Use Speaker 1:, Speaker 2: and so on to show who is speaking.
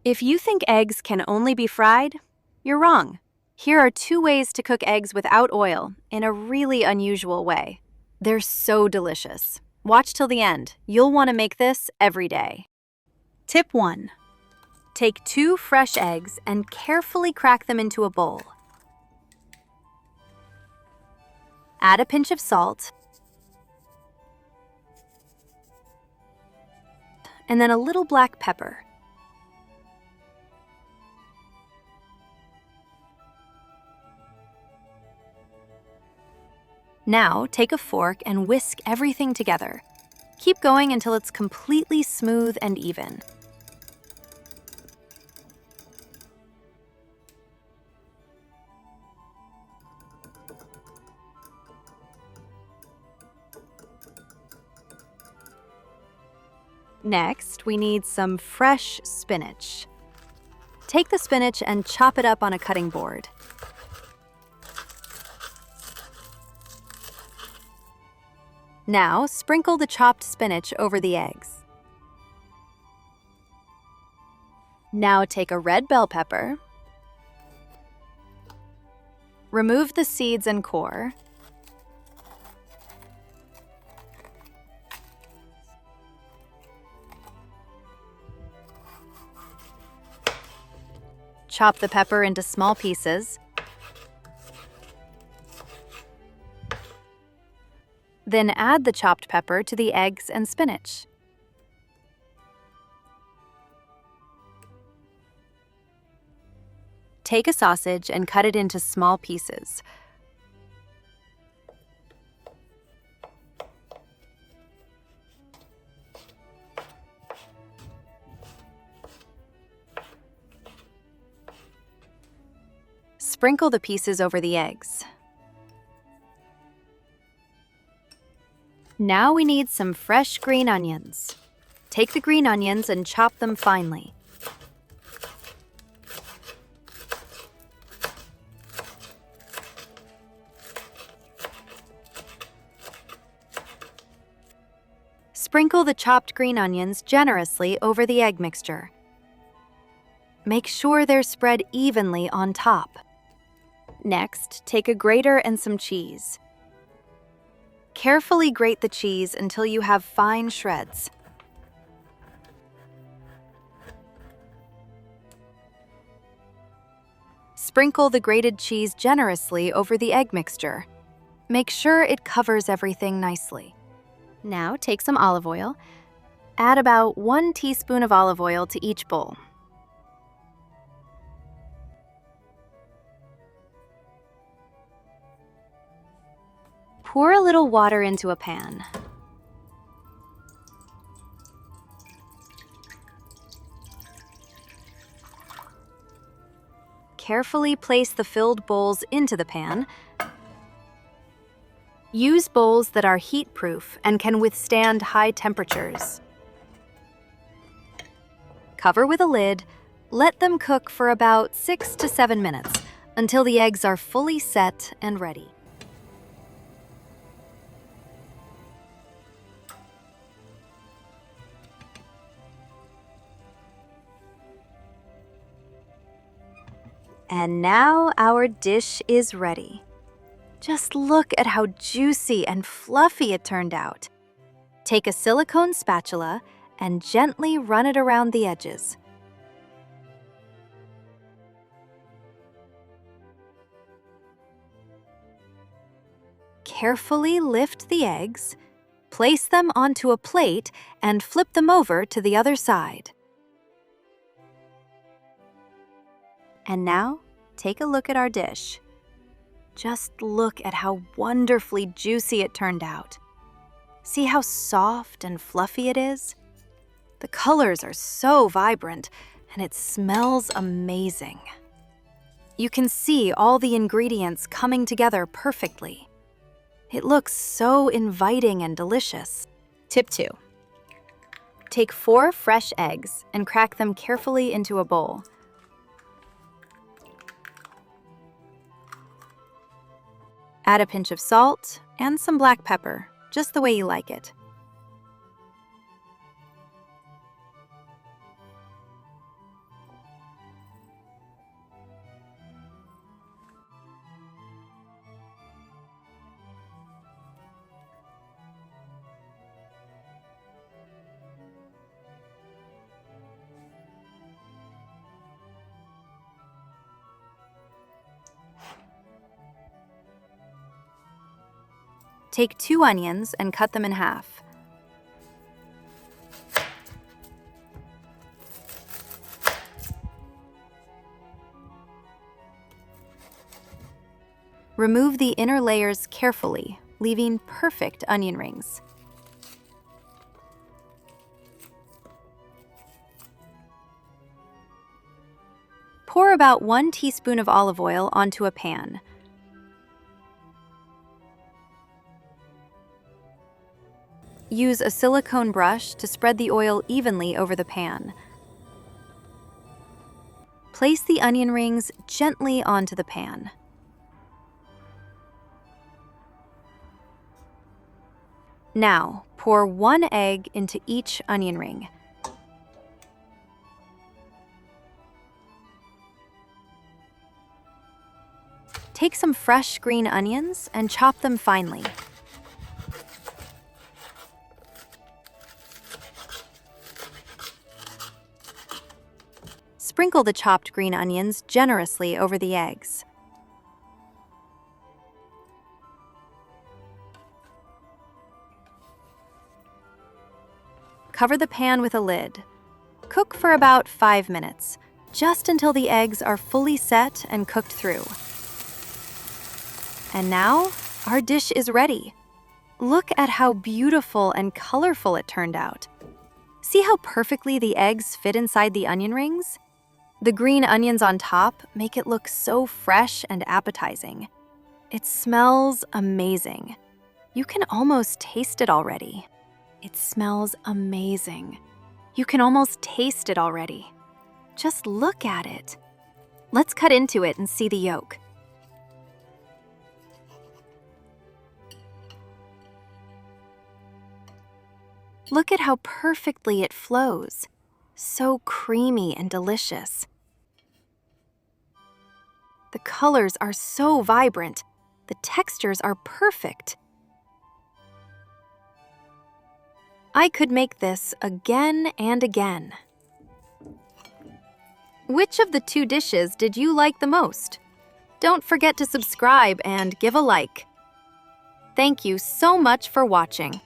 Speaker 1: If you think eggs can only be fried, you're wrong. Here are 2 ways to cook eggs without oil in a really unusual way. They're so delicious. Watch till the end. You'll want to make this every day. Tip 1. Take 2 fresh eggs and carefully crack them into a bowl. Add a pinch of salt, and then a little black pepper. Now, take a fork and whisk everything together. Keep going until it's completely smooth and even. Next, we need some fresh spinach. Take the spinach and chop it up on a cutting board. Now, sprinkle the chopped spinach over the eggs. Now take a red bell pepper. Remove the seeds and core. Chop the pepper into small pieces. Then add the chopped pepper to the eggs and spinach. Take a sausage and cut it into small pieces. Sprinkle the pieces over the eggs. Now we need some fresh green onions. Take the green onions and chop them finely. Sprinkle the chopped green onions generously over the egg mixture. Make sure they're spread evenly on top. Next, take a grater and some cheese. Carefully grate the cheese until you have fine shreds. Sprinkle the grated cheese generously over the egg mixture. Make sure it covers everything nicely. Now take some olive oil. Add about 1 teaspoon of olive oil to each bowl. Pour a little water into a pan. Carefully place the filled bowls into the pan. Use bowls that are heat-proof and can withstand high temperatures. Cover with a lid. Let them cook for about 6 to 7 minutes until the eggs are fully set and ready. And now our dish is ready. Just look at how juicy and fluffy it turned out. Take a silicone spatula and gently run it around the edges. Carefully lift the eggs, place them onto a plate, and flip them over to the other side. And now, take a look at our dish. Just look at how wonderfully juicy it turned out. See how soft and fluffy it is? The colors are so vibrant, and it smells amazing. You can see all the ingredients coming together perfectly. It looks so inviting and delicious. Tip 2. Take 4 fresh eggs and crack them carefully into a bowl. Add a pinch of salt and some black pepper, just the way you like it. Take 2 onions and cut them in half. Remove the inner layers carefully, leaving perfect onion rings. Pour about 1 teaspoon of olive oil onto a pan. Use a silicone brush to spread the oil evenly over the pan. Place the onion rings gently onto the pan. Now, pour 1 egg into each onion ring. Take some fresh green onions and chop them finely. Sprinkle the chopped green onions generously over the eggs. Cover the pan with a lid. Cook for about 5 minutes, just until the eggs are fully set and cooked through. And now, our dish is ready. Look at how beautiful and colorful it turned out. See how perfectly the eggs fit inside the onion rings? The green onions on top make it look so fresh and appetizing. It smells amazing. You can almost taste it already. It smells amazing. You can almost taste it already. Just look at it. Let's cut into it and see the yolk. Look at how perfectly it flows. So creamy and delicious. The colors are so vibrant. The textures are perfect. I could make this again and again. Which of the 2 dishes did you like the most? Don't forget to subscribe and give a like. Thank you so much for watching.